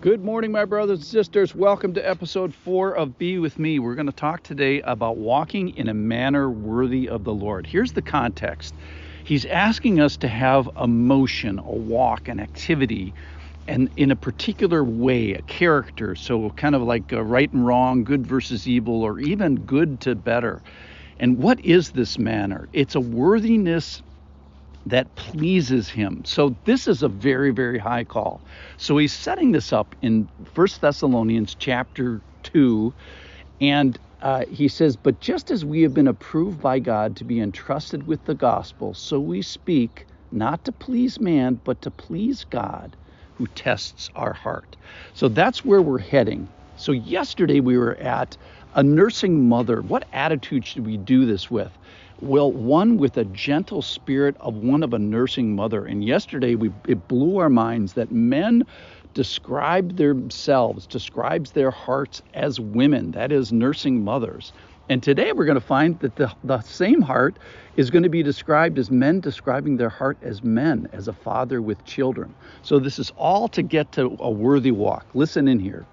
Good morning, my brothers and sisters. Welcome to episode 4 of Be With Me. We're going to talk today about walking in a manner worthy of the Lord. Here's the context. He's asking us to have a motion, a walk, an activity, and in a particular way, a character. So kind of like right and wrong, good versus evil, or even good to better. And what is this manner? It's a worthiness that pleases him. So this is a very, very high call. So he's setting this up in 1 Thessalonians chapter 2. And he says, but just as we have been approved by God to be entrusted with the gospel, so we speak not to please man, but to please God who tests our heart. So that's where we're heading. So yesterday we were at a nursing mother. What attitude should we do this with? Well, one with a gentle spirit of one of a nursing mother. And yesterday it blew our minds that men describe describes their hearts as women, that is, nursing mothers. And today we're going to find that the same heart is going to be described as men describing their heart as men, as a father with children. So this is all to get to a worthy walk. Listen in here.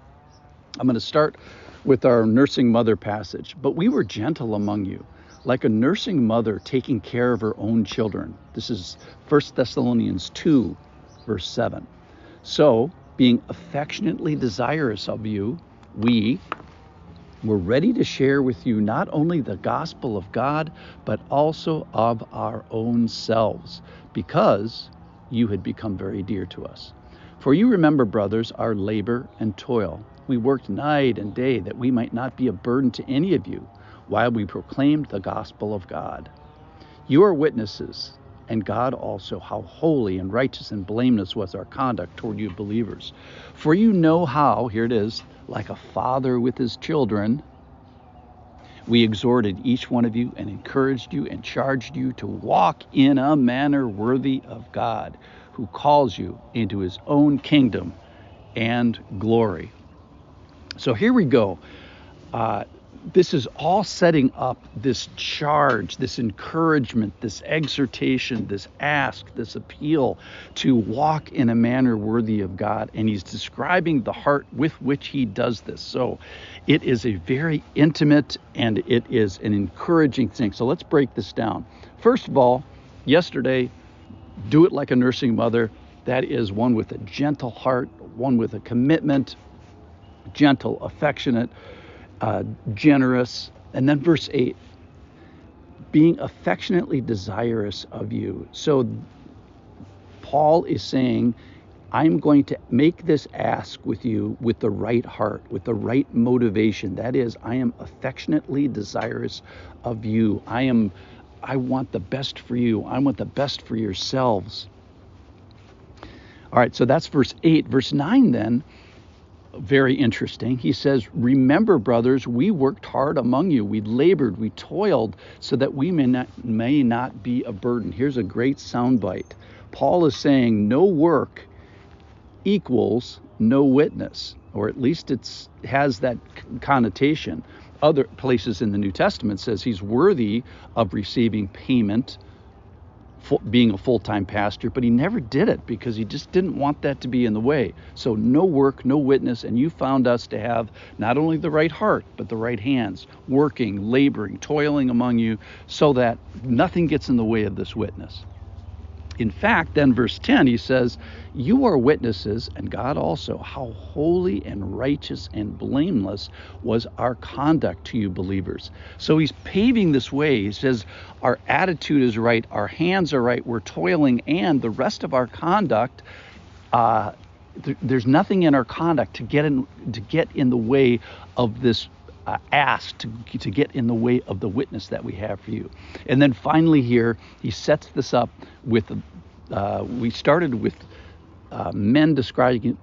I'm going to start with our nursing mother passage. But we were gentle among you, like a nursing mother taking care of her own children. This is 1 Thessalonians 2, verse 7. So, being affectionately desirous of you, we were ready to share with you not only the gospel of God, but also of our own selves, because you had become very dear to us. For you remember, brothers, our labor and toil. We worked night and day that we might not be a burden to any of you, while we proclaimed the gospel of God. You are witnesses, and God also, how holy and righteous and blameless was our conduct toward you believers. For you know how, here it is, like a father with his children, we exhorted each one of you and encouraged you and charged you to walk in a manner worthy of God, who calls you into his own kingdom and glory. So here we go. This is all setting up this charge, this encouragement, this exhortation, this ask, this appeal to walk in a manner worthy of God. And he's describing the heart with which he does this. So it is a very intimate and it is an encouraging thing. So let's break this down. First of all, yesterday, do it like a nursing mother. That is one with a gentle heart, one with a commitment, gentle, affectionate, generous. And then verse 8, being affectionately desirous of you. So Paul is saying, I'm going to make this ask with you with the right heart, with the right motivation. That is, I am affectionately desirous of you. I want the best for you. I want the best for yourselves. All right, so that's verse 8. Verse 9 then, very interesting. He says, remember, brothers, we worked hard among you. We labored, we toiled, so that we may not be a burden. Here's a great soundbite. Paul is saying no work equals no witness, or at least it has that connotation. Other places in the New Testament says he's worthy of receiving payment being a full-time pastor, but he never did it because he just didn't want that to be in the way. So no work, no witness, and you found us to have not only the right heart, but the right hands, working, laboring, toiling among you, so that nothing gets in the way of this witness. In fact, then verse 10, he says, you are witnesses, and God also, how holy and righteous and blameless was our conduct to you believers. So he's paving this way. He says, our attitude is right, our hands are right, we're toiling, and the rest of our conduct, there's nothing in our conduct to get in the way of this ask, to get in the way of the witness that we have for you. And then finally here, he sets this up with, we started with men describing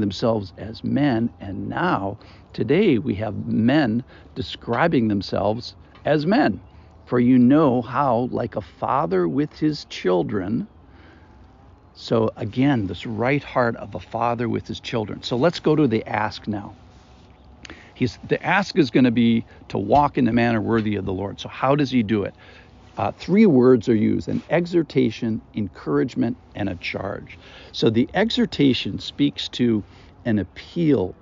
themselves as men, and now, today, we have men describing themselves as men. For you know how, like a father with his children. So again, this right heart of a father with his children. So let's go to the ask now. The ask is going to be to walk in the manner worthy of the Lord. So how does he do it? 3 words are used: an exhortation, encouragement, and a charge. So the exhortation speaks to an appeal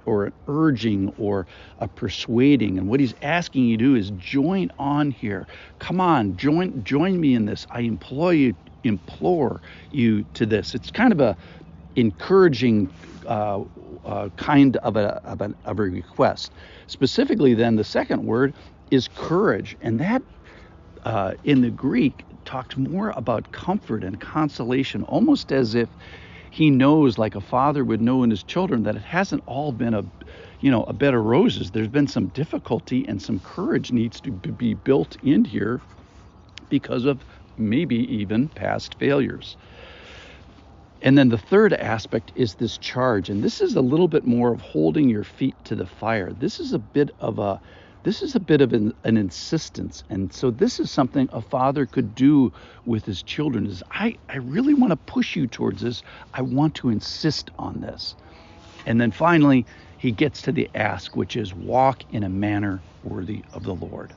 or an urging or a persuading. And what he's asking you to do is join on here. Come on, join me in this. I implore you to this. It's kind of a encouraging kind of a request. Specifically, then the second word is courage, and that in the Greek talks more about comfort and consolation, almost as if he knows, like a father would know in his children, that it hasn't all been a bed of roses. There's been some difficulty, and some courage needs to be built in here because of maybe even past failures. And then the third aspect is this charge, and this is a little bit more of holding your feet to the fire. This is a bit of an insistence, and so this is something a father could do with his children. Is I really want to push you towards this. I want to insist on this. And then finally, he gets to the ask, which is walk in a manner worthy of the Lord.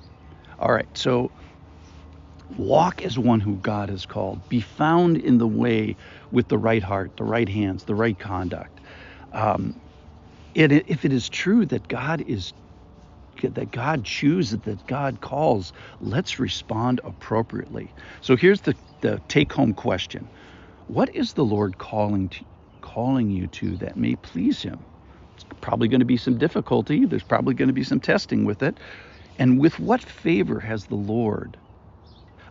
All right, so walk as one who God has called. Be found in the way with the right heart, the right hands, the right conduct. If it is true that God chooses, that God calls, let's respond appropriately. So here's the take-home question. What is the Lord calling you to that may please him? It's probably going to be some difficulty. There's probably going to be some testing with it. And with what favor has the Lord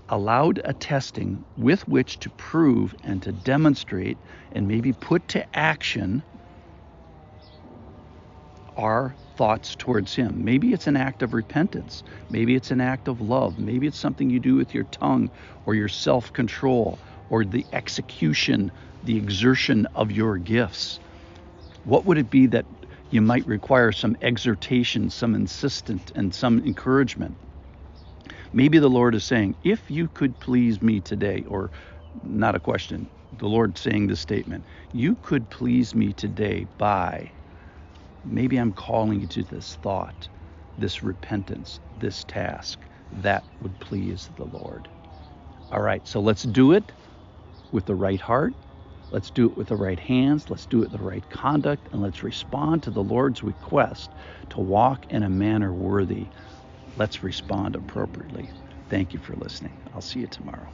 allowed a testing with which to prove and to demonstrate and maybe put to action our thoughts towards him? Maybe it's an act of repentance. Maybe it's an act of love. Maybe it's something you do with your tongue or your self-control or the execution, the exertion of your gifts. What would it be that you might require some exhortation, some insistence, and some encouragement? Maybe the Lord is saying, if you could please me today, or not a question, the Lord saying this statement, you could please me today by, maybe I'm calling you to this thought, this repentance, this task, that would please the Lord. All right, so let's do it with the right heart. Let's do it with the right hands. Let's do it with the right conduct. And let's respond to the Lord's request to walk in a manner worthy. Let's respond appropriately. Thank you for listening. I'll see you tomorrow.